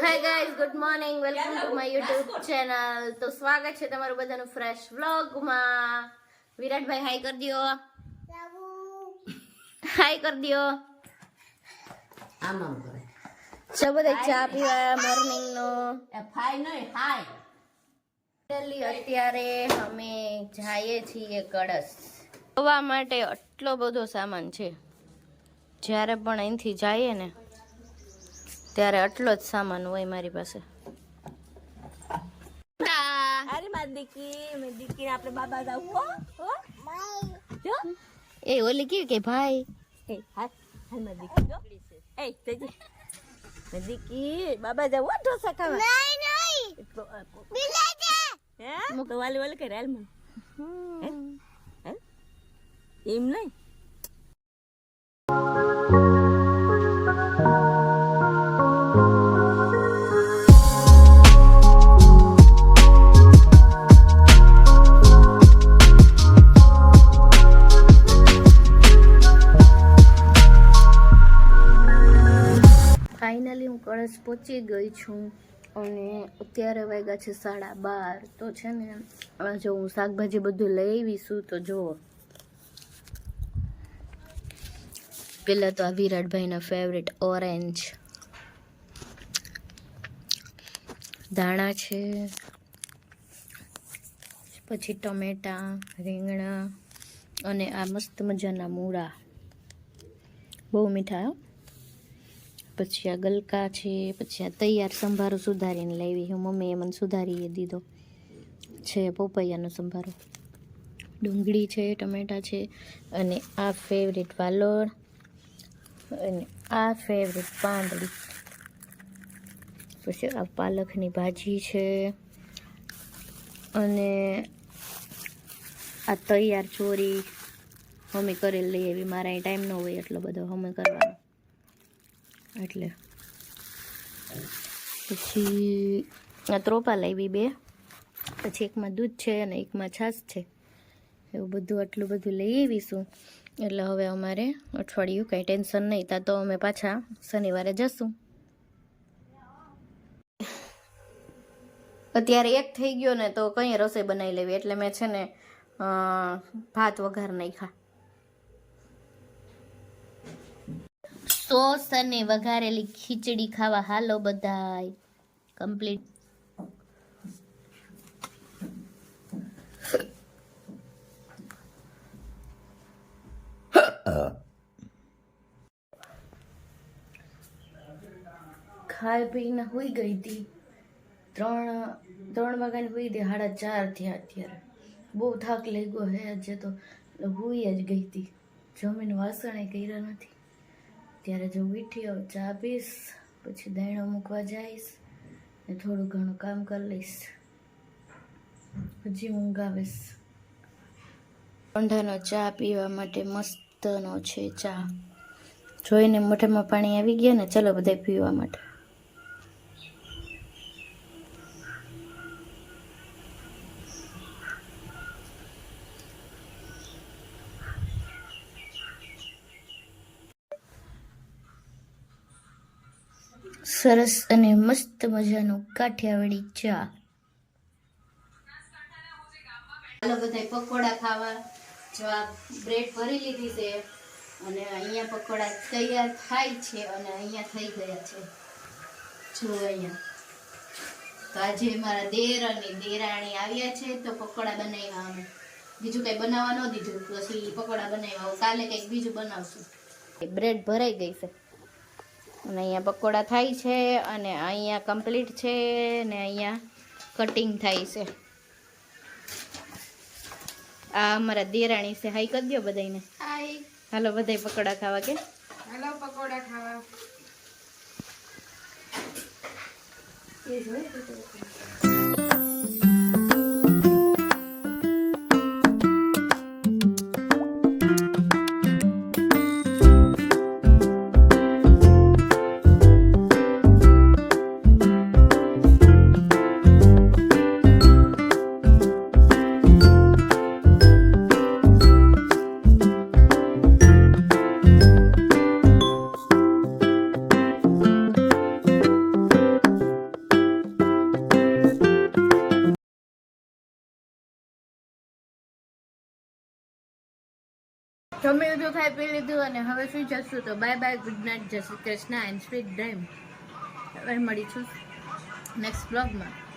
Hi guys, good morning, welcome to my YouTube channel. તો સ્વાગત છે તમારું બધાનું ફ્રેશ વ્લોગમાં. વિરાટભાઈ હાય કરી દો, હાય કરી દો. આમ આમ કરે ચલો બધા ચા પીવા મોર્નિંગ નો. ફાઈ નહીં હાય. અત્યારે અમે જઈએ છીએ કળશ જોવા માટે. આટલો બધો સામાન છે, જ્યારે પણ અહીંથી જઈએ ને ત્યારે આટલો જ સામાન હોય મારી પાસે. અરે મારી દીકરી આપણે બાબા જાવ હો જો એ ઓલી કેવી કે ભાઈ એ હાય હાય મારી દીકરી જો એ તેજી મારી દીકરી બાબા જાવ હો ઢોસા ખાવા નહીં બિલા છે હે તો વાલી વાલી કરે હાલ મને હે એમ નહીં. ફાઇનલી હું કળશ પહોંચી ગઈ છું અને અત્યારે વાગ્યા છે 12:30. તો છે ને જો હું શાકભાજી બધું લઈ આવીશું. તો જુઓ, પહેલાં તો આ વિરાટભાઈના ફેવરેટ ઓરેન્જ દાણા છે, પછી ટમેટા, રીંગણા અને આ મસ્ત મજાના મૂળા, બહુ મીઠા. પછી આ ગલકા છે, પછી આ તૈયાર સંભારો સુધારીને લાવી હું, મમ્મીએ મને સુધારીએ દીધો છે, પોપૈયાનો સંભારો. ડુંગળી છે, ટમેટા છે, અને આ ફેવરેટ વાલોળ, અને આ ફેવરેટ પાંદડી. પછી આ પાલકની ભાજી છે, અને આ તૈયાર ચોરી મમ્મી કરેલી લઈ આવી. મારા અહીં ટાઈમ ન હોય એટલો બધો મમ્મી કરવાનો એટલે. પછી આ ત્રોપા લાવી 2, પછી એકમાં દૂધ છે અને એકમાં છાશ છે. એવું બધું આટલું બધું લઈ આવીશું. એટલે હવે અમારે અઠવાડિયું કંઈ ટેન્શન નહીં. ત્યાં તો અમે પાછા શનિવારે જશું. અત્યારે 1 થઈ ગયો ને તો કંઈ રસોઈ બનાવી લેવી, એટલે મેં છે ને ભાત વઘાર નાખ્યા. સોસ અને વઘારેલી ખીચડી ખાવા હાલો બધાય. કમ્પ્લીટ. ખાઈ પીને હોઈ ગઈ હતી. 3 વાગ્યાની હોઈ હતી, 4:30 થયા અત્યારે. બહુ થાક લાગ્યો હે આજે તો, હોઈ જ ગઈ હતી. જમીન વાસણે કર્યા નથી. ત્યારે જો ઉઠી હવે ચા પીશ, પછી દાણો મૂકવા જઈશ ને થોડું ઘણું કામ કરી લઈશ. હજી ઊંઘ આવેશ. ઠંડાનો ચા પીવા માટે મસ્તનો છે ચા. જોઈને મોઢામાં પાણી આવી ગયા ને. ચલો બધા પીવા માટે. સરસ અને મસ્ત મજાનું કાઠિયાવાડી ચા. ચાલો બધા પકોડા ખાવા. જો આ બ્રેડ ભરી લીધી છે અને અહીંયા પકોડા તૈયાર થાય છે અને અહીંયા થઈ ગયા છે. જો અહીંયા તો આજે મારા દેર અને દેરાણી આવ્યા છે તો પકોડા બનાવ્યા. અમે બીજું કંઈ બનાવવા ન દીધું, પછી પકોડા બનાવ્યા. કાલે કંઈક બીજું બનાવશું. બ્રેડ ભરાઈ ગઈ છે અને અહીંયા પકોડા થાય છે અને અહીંયા કમ્પ્લીટ છે ને અહીંયા કટિંગ થાય છે. આ અમારા દેરાણી છે. હાઈ કરી દો બધાને. હાય. હાલો બધાય પકોડા ખાવા. કે હાલો પકોડા ખાવા. જમી લીધું, ખાઈ પી લીધું અને હવે સુઈ જશું. તો બાય બાય, ગુડ નાઇટ, જય Shri Krishna and sweet dream. હવે મળીશું નેક્સ્ટ બ્લોગમાં.